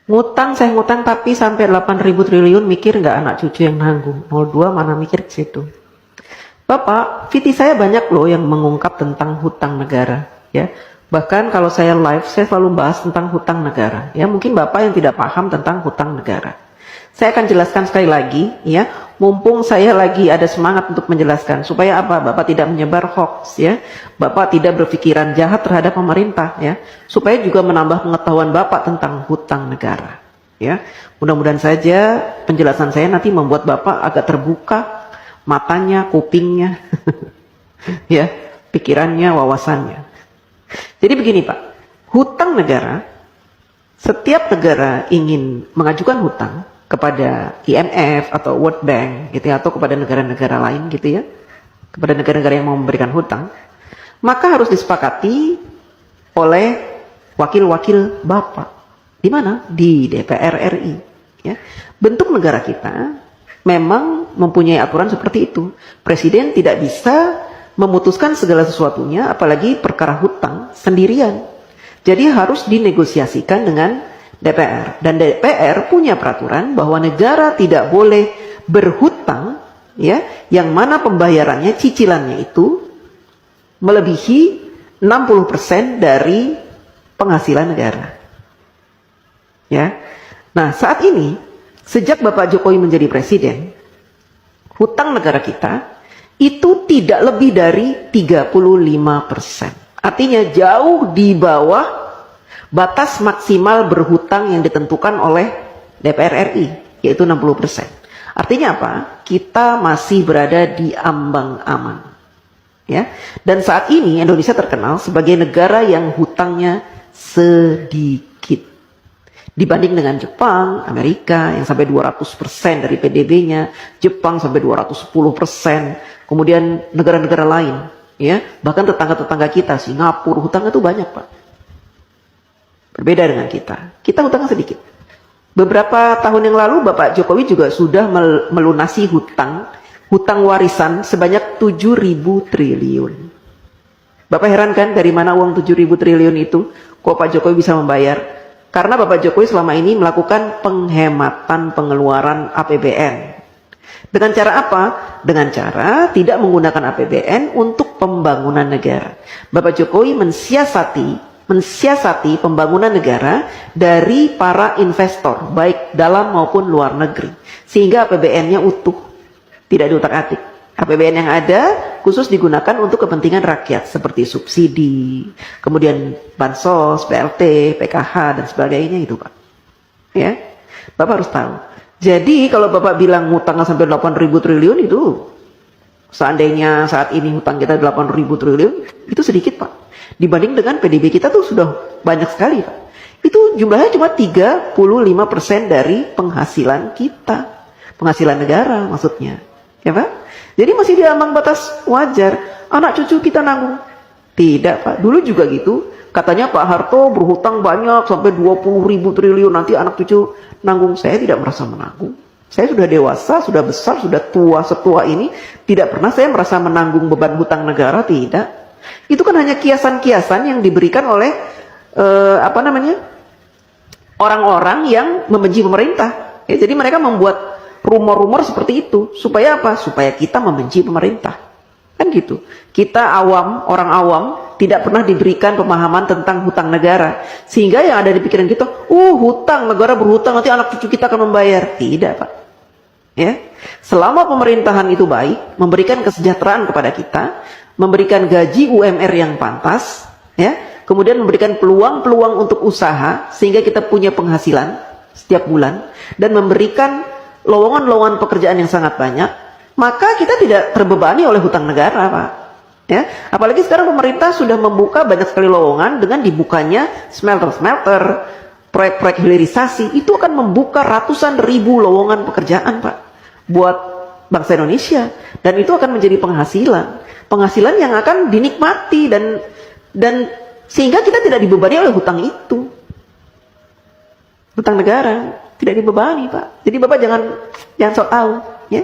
Ngutang, saya ngutang tapi sampai 8.000 triliun, mikir nggak anak cucu yang nanggung? 02 mana mikir ke situ. Bapak, VT saya banyak loh yang mengungkap tentang hutang negara, ya. Bahkan kalau saya live, saya selalu bahas tentang hutang negara. Ya, mungkin Bapak yang tidak paham tentang hutang negara. Saya akan jelaskan sekali lagi, ya. Mumpung saya lagi ada semangat untuk menjelaskan, supaya apa? Bapak tidak menyebar hoax, ya. Bapak tidak berpikiran jahat terhadap pemerintah, ya. Supaya juga menambah pengetahuan Bapak tentang hutang negara, ya. Mudah-mudahan saja penjelasan saya nanti membuat Bapak agak terbuka matanya, kupingnya, ya, pikirannya, wawasannya. Jadi begini Pak, hutang negara, setiap negara ingin mengajukan hutang kepada IMF atau World Bank gitu ya, atau kepada negara-negara lain gitu ya, kepada negara-negara yang mau memberikan hutang, maka harus disepakati oleh wakil-wakil Bapak. Di mana? Di DPR RI. Ya. Bentuk negara kita memang mempunyai aturan seperti itu. Presiden tidak bisa memutuskan segala sesuatunya, apalagi perkara hutang sendirian. Jadi harus dinegosiasikan dengan DPR. Dan DPR punya peraturan bahwa negara tidak boleh berhutang, ya, yang mana pembayarannya, cicilannya itu melebihi 60% dari penghasilan negara. Ya. Nah, saat ini sejak Bapak Jokowi menjadi presiden, hutang negara kita itu tidak lebih dari 35%. Artinya jauh di bawah batas maksimal berhutang yang ditentukan oleh DPR RI, yaitu 60%. Artinya apa? Kita masih berada di ambang aman. Ya. Dan saat ini Indonesia terkenal sebagai negara yang hutangnya sedikit. Dibanding dengan Jepang, Amerika yang sampai 200% dari PDB-nya, Jepang sampai 210%, kemudian negara-negara lain, ya, bahkan tetangga-tetangga kita, Singapura, hutangnya itu banyak Pak. Berbeda dengan kita hutangnya sedikit. Beberapa tahun yang lalu Bapak Jokowi juga sudah melunasi hutang warisan sebanyak 7.000 triliun. Bapak heran kan dari mana uang 7.000 triliun itu? Kok Pak Jokowi bisa membayar? Karena Bapak Jokowi selama ini melakukan penghematan pengeluaran APBN. Dengan cara apa? Dengan cara tidak menggunakan APBN untuk pembangunan negara. Bapak Jokowi mensiasati pembangunan negara dari para investor, baik dalam maupun luar negeri. Sehingga APBN-nya utuh, tidak diutak-atik. APBN yang ada khusus digunakan untuk kepentingan rakyat seperti subsidi, kemudian bansos, BLT, PKH dan sebagainya itu Pak. Ya, Bapak harus tahu. Jadi kalau Bapak bilang hutangnya sampai 8.000 triliun itu, seandainya saat ini hutang kita 8.000 triliun, itu sedikit Pak. Dibanding dengan PDB kita tuh sudah banyak sekali Pak. Itu jumlahnya cuma 35% dari penghasilan kita, penghasilan negara maksudnya, ya Pak. Jadi masih di ambang batas wajar. Anak cucu kita nanggung. Tidak Pak, dulu juga gitu. Katanya Pak Harto berhutang banyak sampai 20.000 triliun, nanti anak cucu nanggung. Saya tidak merasa menanggung. Saya sudah dewasa, sudah besar, sudah tua, setua ini. Tidak pernah saya merasa menanggung beban hutang negara, tidak. Itu kan hanya kiasan-kiasan yang diberikan oleh orang-orang yang membenci pemerintah. Ya, jadi mereka membuat rumor-rumor seperti itu. Supaya apa? Supaya kita membenci pemerintah. Kan gitu. Kita awam, orang awam, tidak pernah diberikan pemahaman tentang hutang negara. Sehingga yang ada di pikiran kita, hutang, negara berhutang, nanti anak cucu kita akan membayar. Tidak Pak. Ya. Selama pemerintahan itu baik, memberikan kesejahteraan kepada kita, memberikan gaji UMR yang pantas, ya, kemudian memberikan peluang-peluang untuk usaha, sehingga kita punya penghasilan setiap bulan, dan memberikan lowongan-lowongan pekerjaan yang sangat banyak, maka kita tidak terbebani oleh hutang negara Pak. Ya, apalagi sekarang pemerintah sudah membuka banyak sekali lowongan dengan dibukanya smelter-smelter, proyek-proyek hilirisasi, itu akan membuka ratusan ribu lowongan pekerjaan Pak buat bangsa Indonesia, dan itu akan menjadi penghasilan yang akan dinikmati dan sehingga kita tidak dibebani oleh hutang itu. Hutang negara tidak dibebani Pak. Jadi Bapak jangan sok tahu, ya.